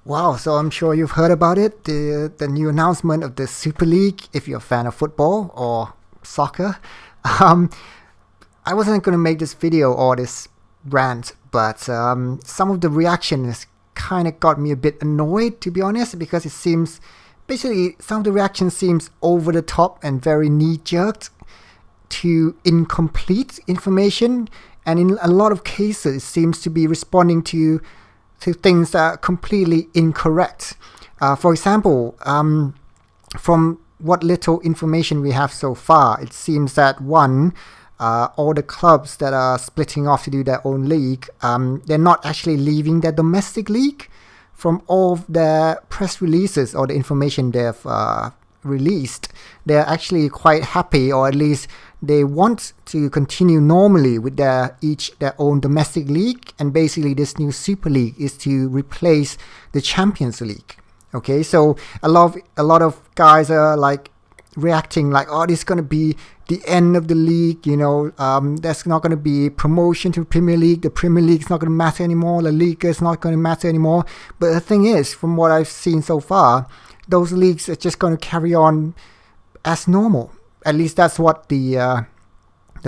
Wow, so I'm sure you've heard about it, the new announcement of the Super League, if you're a fan of football or soccer. Um, I wasn't going to make this video or this rant, but some of the reactions kind of got me a bit annoyed, to be honest, because it seems, basically, some of the reaction seems over the top and very knee-jerked to incomplete information, and in a lot of cases, it seems to be responding to things that are completely incorrect. For example, from what little information we have so far, it seems that one, all the clubs that are splitting off to do their own league, they're not actually leaving their domestic league. From all of their press releases or the information they've released, they're actually quite happy, or at least they want to continue normally with their own domestic league, and basically this new Super League is to replace the Champions League. Okay, so a lot of guys are like reacting like, oh, this is gonna be the end of the league. There's not gonna be promotion to Premier League. The Premier League is not gonna matter anymore. La Liga is not gonna matter anymore. But the thing is, from what I've seen so far, those leagues are just going to carry on as normal. At least that's what the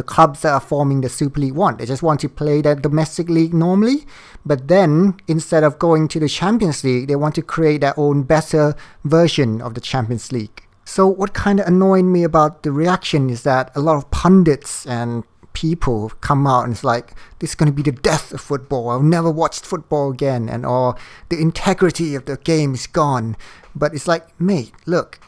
clubs that are forming the Super League want. They just want to play their domestic league normally, but then instead of going to the Champions League, they want to create their own better version of the Champions League. So what kind of annoyed me about the reaction is that a lot of pundits and people come out and it's like, this is going to be the death of football. I've never watched football again, or the integrity of the game is gone. But it's like, mate, look,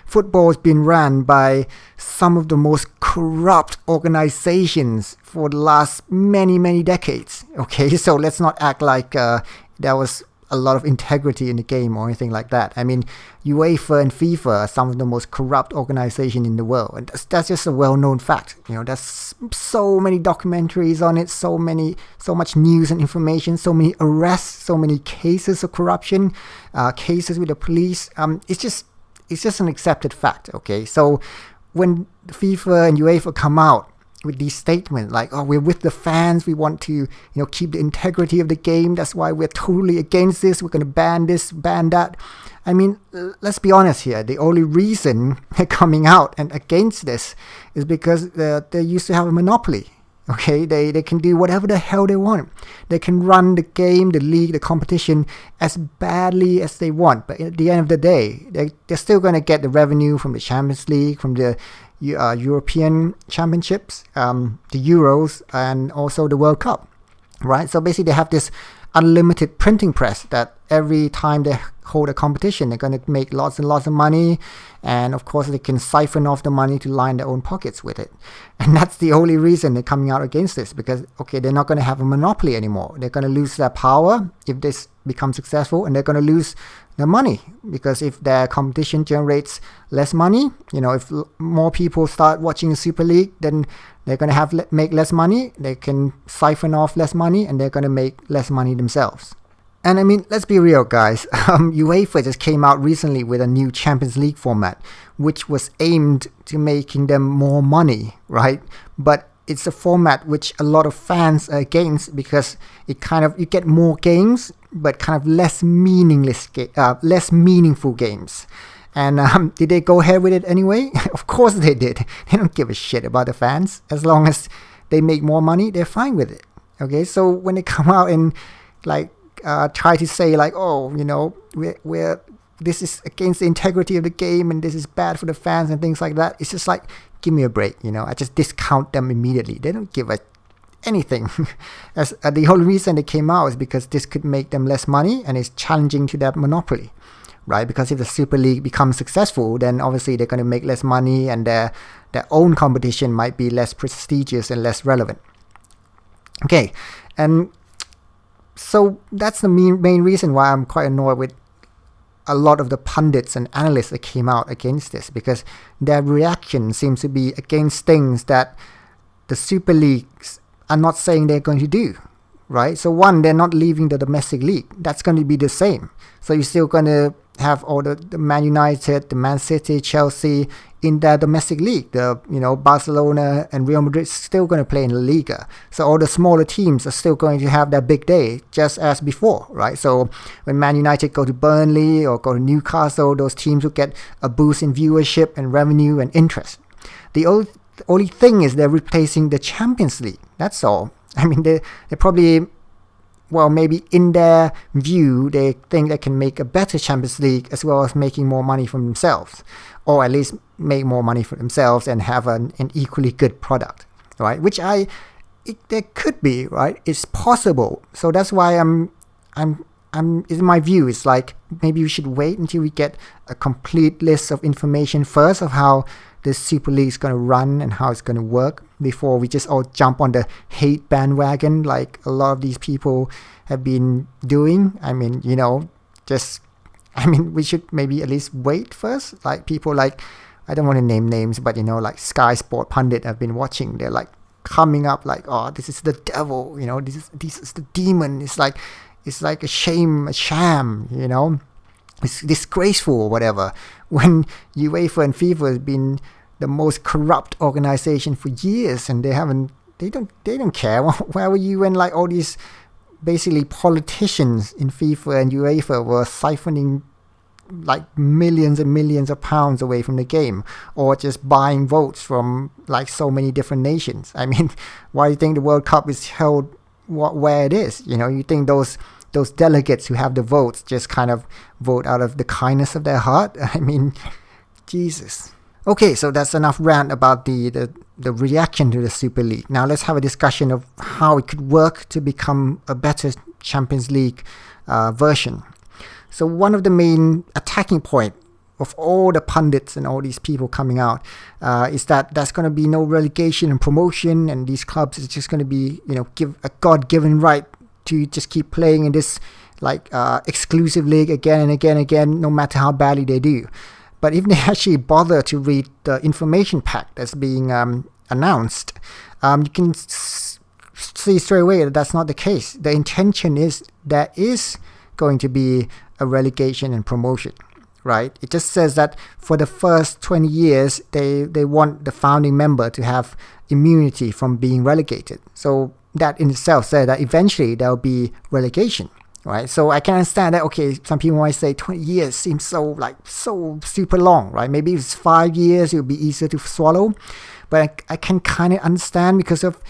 football has been run by some of the most corrupt organizations for the last many, many decades. Okay, so let's not act like there was a lot of integrity in the game or anything like that. I mean, UEFA and FIFA are some of the most corrupt organizations in the world, and that's just a well-known fact. There's so many documentaries on it, so much news and information, so many arrests, so many cases of corruption, cases with the police. It's just an accepted fact. Okay, so when FIFA and UEFA come out with these statements like, oh, we're with the fans, we want to keep the integrity of the game, that's why we're totally against this, we're going to ban this, ban that. I mean, let's be honest here, the only reason they're coming out and against this is because they used to have a monopoly. Okay, they can do whatever the hell they want. They can run the game, the league, the competition as badly as they want, but at the end of the day, they're still going to get the revenue from the Champions League, from the European Championships, the Euros, and also the World Cup, right? So basically, they have this unlimited printing press that every time they hold a competition, they're going to make lots and lots of money, and of course, they can siphon off the money to line their own pockets with it. And that's the only reason they're coming out against this, because, okay, they're not going to have a monopoly anymore. They're going to lose their power if this becomes successful, and they're going to lose their money, because if their competition generates less money, if more people start watching the Super League, then they're going to make less money, they can siphon off less money, and they're going to make less money themselves. And I mean, let's be real, guys. UEFA just came out recently with a new Champions League format, which was aimed to making them more money, right? But it's a format which a lot of fans are against, because you get more games, but kind of less meaningful games. And did they go ahead with it anyway? Of course they did. They don't give a shit about the fans. As long as they make more money, they're fine with it. Okay, so when they come out and try to say like, oh, we're this is against the integrity of the game and this is bad for the fans and things like that, it's just like, give me a break. I just discount them immediately. They don't give anything. As the whole reason they came out is because this could make them less money and it's challenging to that monopoly, right? Because if the Super League becomes successful, then obviously they're going to make less money, and their own competition might be less prestigious and less relevant. Okay, and so that's the main reason why I'm quite annoyed with a lot of the pundits and analysts that came out against this, because their reaction seems to be against things that the Super Leagues are not saying they're going to do. right? So one, they're not leaving the domestic league. That's going to be the same. So you're still going to have all the Man United, the Man City, Chelsea in their domestic league. The Barcelona and Real Madrid still going to play in La Liga. So all the smaller teams are still going to have their big day, just as before, right? So when Man United go to Burnley or go to Newcastle, those teams will get a boost in viewership and revenue and interest. The only thing is they're replacing the Champions League. That's all. I mean, they probably, well, maybe in their view, they think they can make a better Champions League as well as making more money for themselves, or at least make more money for themselves and have an equally good product, right? Which there could be, right? It's possible. So that's why in my view, it's like maybe we should wait until we get a complete list of information first of how the Super League is going to run and how it's going to work before we just all jump on the hate bandwagon like a lot of these people have been doing. I mean, we should maybe at least wait first. Like people like, I don't want to name names, but like Sky Sport Pundit I've been watching, they're like coming up like, oh, this is the devil, this is the demon. It's like a sham, it's disgraceful or whatever, when UEFA and FIFA has been the most corrupt organization for years, and they don't care. Where were you when like all these basically politicians in FIFA and UEFA were siphoning like millions and millions of pounds away from the game, or just buying votes from like so many different nations? I mean, why do you think the World Cup is held where it is? You think those delegates who have the votes just kind of vote out of the kindness of their heart? I mean, Jesus. Okay, so that's enough rant about the reaction to the Super League. Now let's have a discussion of how it could work to become a better Champions League version. So one of the main attacking point of all the pundits and all these people coming out is that there's going to be no relegation and promotion, and these clubs is just going to be, give a God-given right to just keep playing in this like exclusive league again and again and again, no matter how badly they do. But if they actually bother to read the information pack that's being announced, you can see straight away that that's not the case. The intention is there is going to be a relegation and promotion, right? It just says that for the first 20 years, they want the founding member to have immunity from being relegated. So that in itself says that eventually there will be relegation, right? So I can understand that, okay, some people might say 20 years seems so super long, right? Maybe if it's 5 years, it would be easier to swallow. But I can kind of understand because of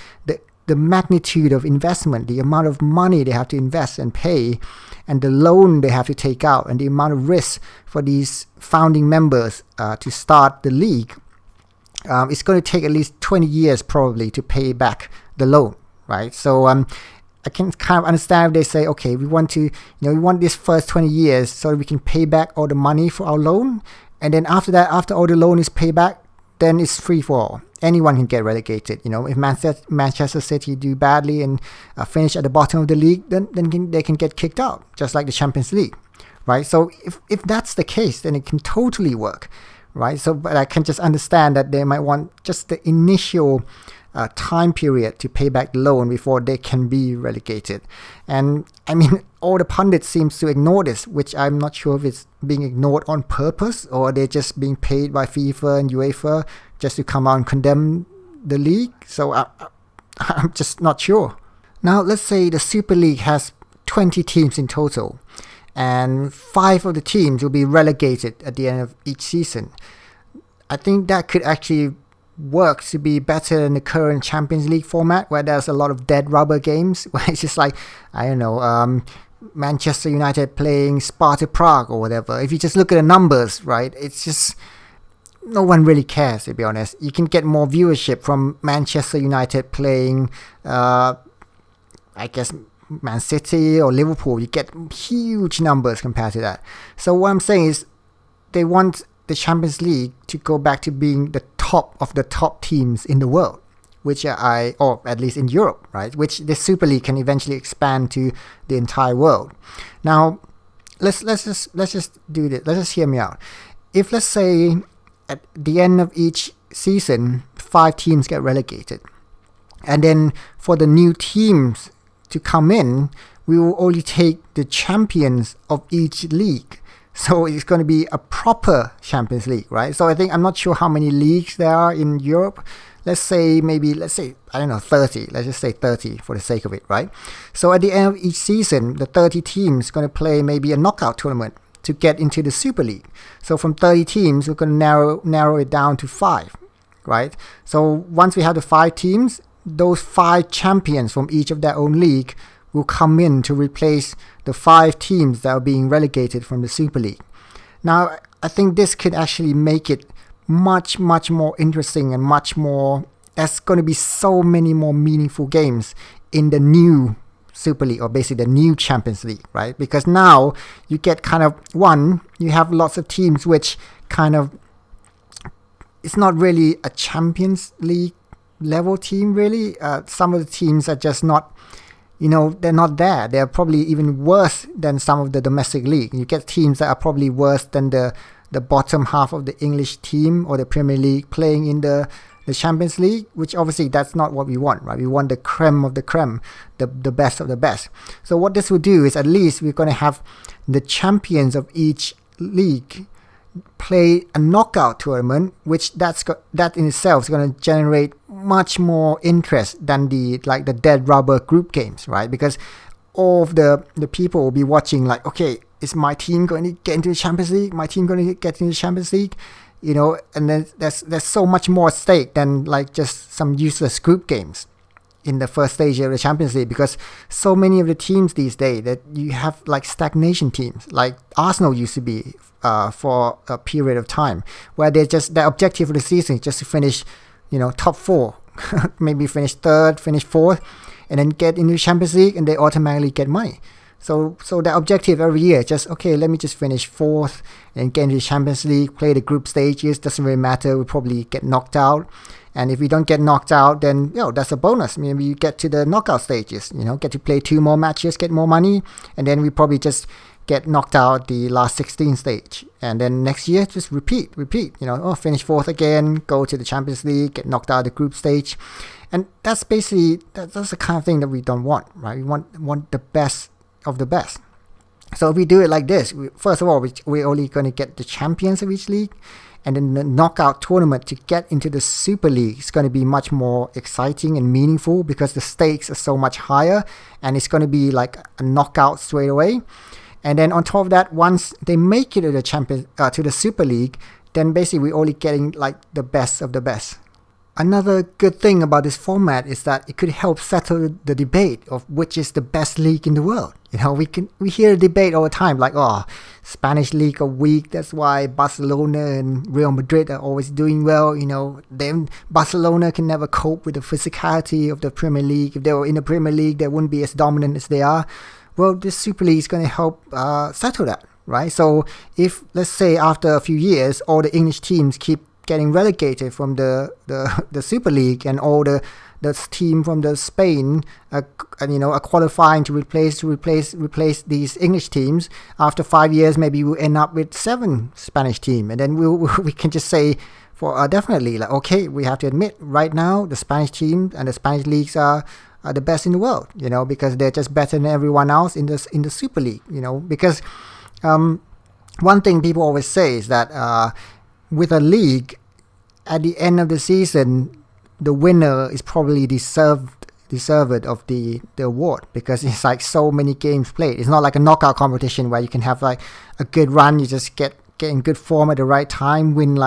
the magnitude of investment, the amount of money they have to invest and pay, and the loan they have to take out, and the amount of risk for these founding members to start the league. It's going to take at least 20 years probably to pay back the loan, right? So I can kind of understand if they say, okay, we want this first 20 years so that we can pay back all the money for our loan, and then after that, after all the loan is paid back, then it's free for all. Anyone can get relegated. If Manchester City do badly and finish at the bottom of the league, then they can get kicked out, just like the Champions League, right? So if that's the case, then it can totally work, right? So, but I can just understand that they might want just the initial time period to pay back the loan before they can be relegated. And I mean, all the pundits seems to ignore this, which I'm not sure if it's being ignored on purpose or they're just being paid by FIFA and UEFA just to come out and condemn the league. So I'm just not sure. Now let's say the Super League has 20 teams in total, and 5 of the teams will be relegated at the end of each season. I think that could actually work to be better than the current Champions League format, where there's a lot of dead rubber games, where it's just like, I don't know, Manchester United playing Sparta Prague or whatever. If you just look at the numbers, right, it's just, no one really cares, to be honest. You can get more viewership from Manchester United playing, I guess, Man City or Liverpool. You get huge numbers compared to that. So what I'm saying is, they want the Champions League to go back to being the top of the top teams in the world, which or at least in Europe, right? Which the Super League can eventually expand to the entire world. Now, let's just do this. Let's just hear me out. If, let's say, at the end of each season, 5 teams get relegated, and then for the new teams to come in, we will only take the champions of each league. So it's going to be a proper Champions League, right? So I'm not sure how many leagues there are in Europe. Let's say, I don't know, 30. Let's just say 30 for the sake of it, right? So at the end of each season, the 30 teams going to play maybe a knockout tournament to get into the Super League. So from 30 teams, we're going to narrow it down to 5, right? So once we have the 5 teams, those 5 champions from each of their own league will come in to replace the 5 teams that are being relegated from the Super League. Now, I think this could actually make it much more interesting and much more. There's going to be so many more meaningful games in the new Super League, or basically the new Champions League, right? Because now you get you have lots of teams which it's not really a Champions League level team really. Some of the teams are just not, they're not there. They're probably even worse than some of the domestic league. You get teams that are probably worse than the bottom half of the English team or the Premier League playing in the Champions League, which obviously that's not what we want, right? We want the creme of the creme, the best of the best. So what this will do is at least we're going to have the champions of each league play a knockout tournament, which that in itself is going to generate much more interest than the dead rubber group games, right? Because all of the people will be watching okay, is my team going to get into the Champions League? My team going to get into the Champions League? And then there's so much more at stake than just some useless group games in the first stage of the Champions League, because so many of the teams these days that you have stagnation teams, like Arsenal used to be for a period of time, where their objective of the season is just to finish, top 4, maybe finish 3rd, finish 4th, and then get into the Champions League, and they automatically get money. So the objective every year is just, okay, let me just finish 4th and get into the Champions League, play the group stages, doesn't really matter, we'll probably get knocked out. And if we don't get knocked out, then, that's a bonus. Maybe you get to the knockout stages, get to play 2 more matches, get more money, and then we probably just get knocked out the last 16 stage. And then next year, just repeat, finish 4th again, go to the Champions League, get knocked out of the group stage. And that's basically, that's the kind of thing that we don't want, right? We want the best of the best. So if we do it like this, first of all, we're only going to get the champions of each league, and then the knockout tournament to get into the Super League is going to be much more exciting and meaningful, because the stakes are so much higher, and it's going to be like a knockout straight away. And then on top of that, once they make it to the Super League, then basically we're only getting the best of the best. Another good thing about this format is that it could help settle the debate of which is the best league in the world. We hear a debate all the time, Spanish league are weak, that's why Barcelona and Real Madrid are always doing well. Then Barcelona can never cope with the physicality of the Premier League. If they were in the Premier League, they wouldn't be as dominant as they are. Well, this Super League is going to help settle that, right? So if, let's say, after a few years, all the English teams keep getting relegated from the Super League, and all the team from the Spain are qualifying to replace these English teams. After 5 years, maybe we'll end up with 7 Spanish teams, and then we can just say for definitely okay, we have to admit right now the Spanish teams and the Spanish leagues are the best in the world, because they're just better than everyone else in the Super League, because one thing people always say is that with a league, at the end of the season, the winner is probably deserved of the award, because it's so many games played. It's not like a knockout competition where you can have a good run, you just get in good form at the right time, win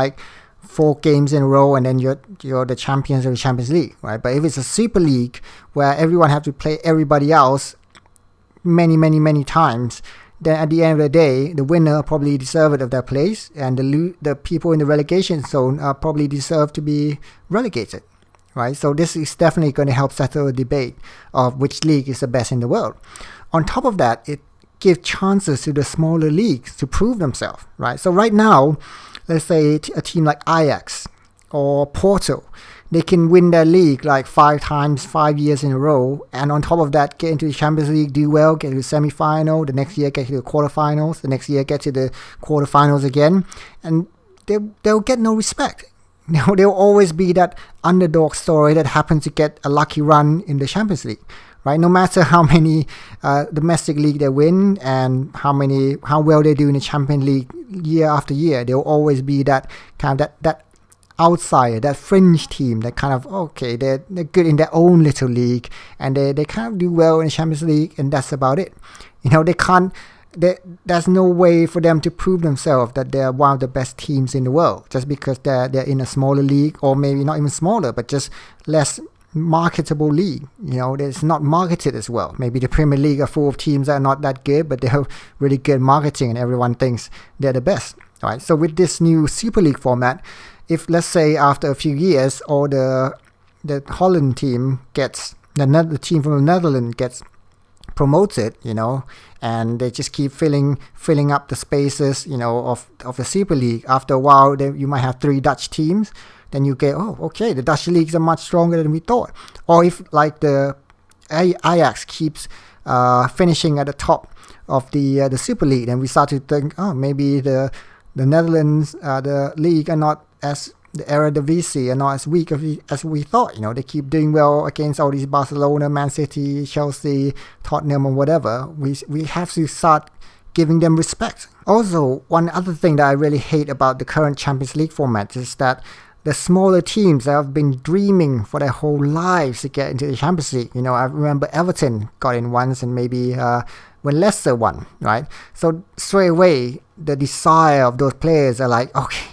4 games in a row, and then you're the champions of the Champions League, right? But if it's a Super League where everyone have to play everybody else many times, then at the end of the day, the winner probably deserved of their place, and the people in the relegation zone are probably deserve to be relegated, right? So this is definitely going to help settle a debate of which league is the best in the world. On top of that, it gives chances to the smaller leagues to prove themselves, right? So right now, let's say a team like Ajax or Porto, they can win their league 5 times, 5 years in a row, and on top of that, get into the Champions League, do well, get to the semi-final, the next year get to the quarterfinals, the next year get to the quarterfinals again, and they'll get no respect. They'll always be that underdog story that happens to get a lucky run in the Champions League, right? No matter how many domestic league they win and how well they do in the Champions League year after year, there will always be that kind of that outsider, that fringe team that kind of, okay, they're good in their own little league and they kind of do well in the Champions League, and that's about it. There's no way for them to prove themselves that they're one of the best teams in the world just because they're in a smaller league, or maybe not even smaller, but just less marketable league. It's not marketed as well. Maybe the Premier League are full of teams that are not that good, but they have really good marketing and everyone thinks they're the best. All right. So with this new Super League format, if let's say after a few years, or the Holland team gets the team from the Netherlands gets promoted, and they just keep filling up the spaces, of the Super League. After a while, then you might have 3 Dutch teams. Then you get, okay, the Dutch leagues are much stronger than we thought. Or if like the Ajax keeps finishing at the top of the Super League, then we start to think, maybe the Netherlands, the league are not as the Eredivisie are not as weak as we thought. They keep doing well against all these Barcelona, Man City, Chelsea, Tottenham, or whatever. We have to start giving them respect. Also, one other thing that I really hate about the current Champions League format is that the smaller teams that have been dreaming for their whole lives to get into the Champions League. I remember Everton got in once, and maybe when Leicester won, right? So straight away, the desire of those players are like, okay,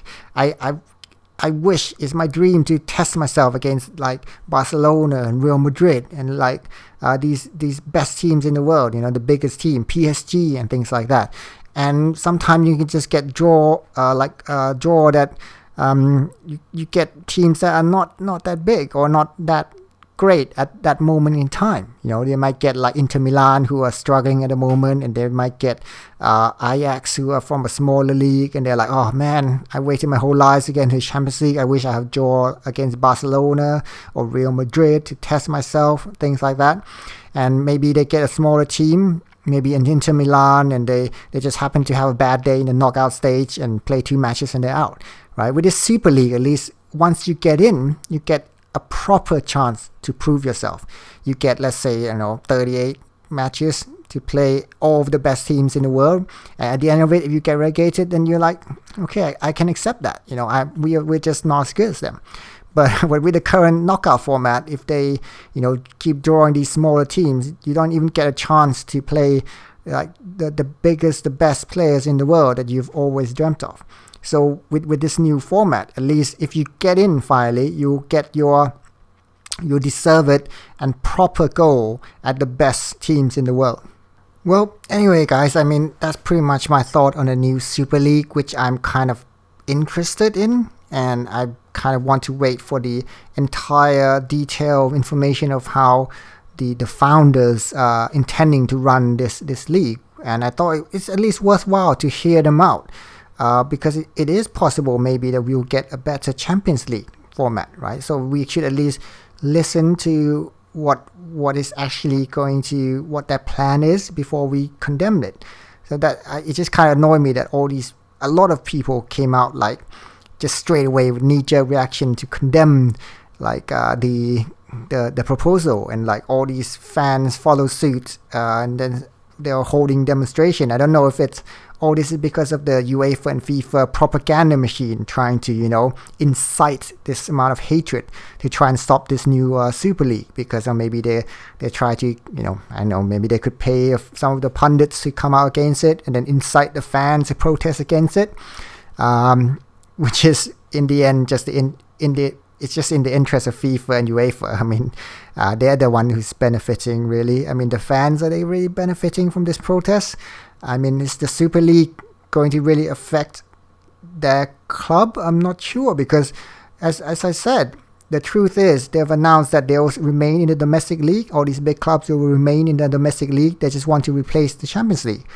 I wish, it's my dream to test myself against like Barcelona and Real Madrid and like these best teams in the world, the biggest team, PSG and things like that. And sometimes you can just get draw that you get teams that are not that big or not that great at that moment in time. They might get like Inter Milan, who are struggling at the moment, and they might get Ajax, who are from a smaller league, and they're like, oh man, I waited my whole life to get into the Champions League. I wish I have draw against Barcelona or Real Madrid to test myself, things like that. And maybe they get a smaller team, maybe an Inter Milan, and they just happen to have a bad day in the knockout stage and play 2 matches and they're out, right? With this Super League, at least once you get in, you get a proper chance to prove yourself. You get, let's say, 38 matches to play all of the best teams in the world. And at the end of it, if you get relegated, then you're like, okay, I can accept that. We're just not as good as them. But with the current knockout format, if they, keep drawing these smaller teams, you don't even get a chance to play like the biggest, the best players in the world that you've always dreamt of. So with this new format, at least if you get in finally, you get your deserved and proper goal at the best teams in the world. Well, anyway, guys, that's pretty much my thought on the new Super League, which I'm kind of interested in, and I kind of want to wait for the entire detailed information of how the founders are intending to run this league. And I thought it's at least worthwhile to hear them out. Because it is possible maybe that we'll get a better Champions League format, right? So we should at least listen to what is actually what their plan is before we condemn it. So that it just kind of annoyed me that a lot of people came out like just straight away with knee-jerk reaction to condemn like the proposal, and like all these fans follow suit, and then they're holding demonstration. I don't know if it's all this is because of the UEFA and FIFA propaganda machine trying to, incite this amount of hatred to try and stop this new Super League, because maybe they try to, I know, maybe they could pay some of the pundits to come out against it and then incite the fans to protest against it, which is in the end just it's just in the interest of FIFA and UEFA. They're the one who's benefiting, really. The fans, are they really benefiting from this protest? Is the Super League going to really affect their club? I'm not sure, because as I said, the truth is they've announced that they'll remain in the domestic league. All these big clubs will remain in the domestic league. They just want to replace the Champions League.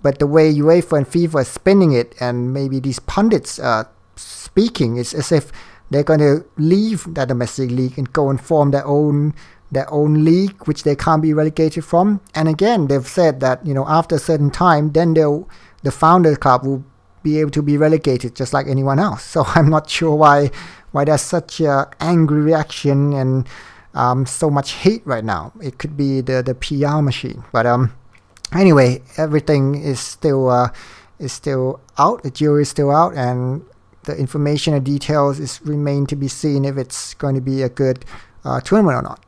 But the way UEFA and FIFA are spinning it, and maybe these pundits are speaking, it's as if they're going to leave that domestic league and go and form their own league, which they can't be relegated from. And again, they've said that after a certain time, then the founder club will be able to be relegated just like anyone else. So I'm not sure why there's such a angry reaction, and so much hate right now. It could be the PR machine, but anyway, everything is still out. The jury is still out, and the information and details is remain to be seen if it's going to be a good tournament or not.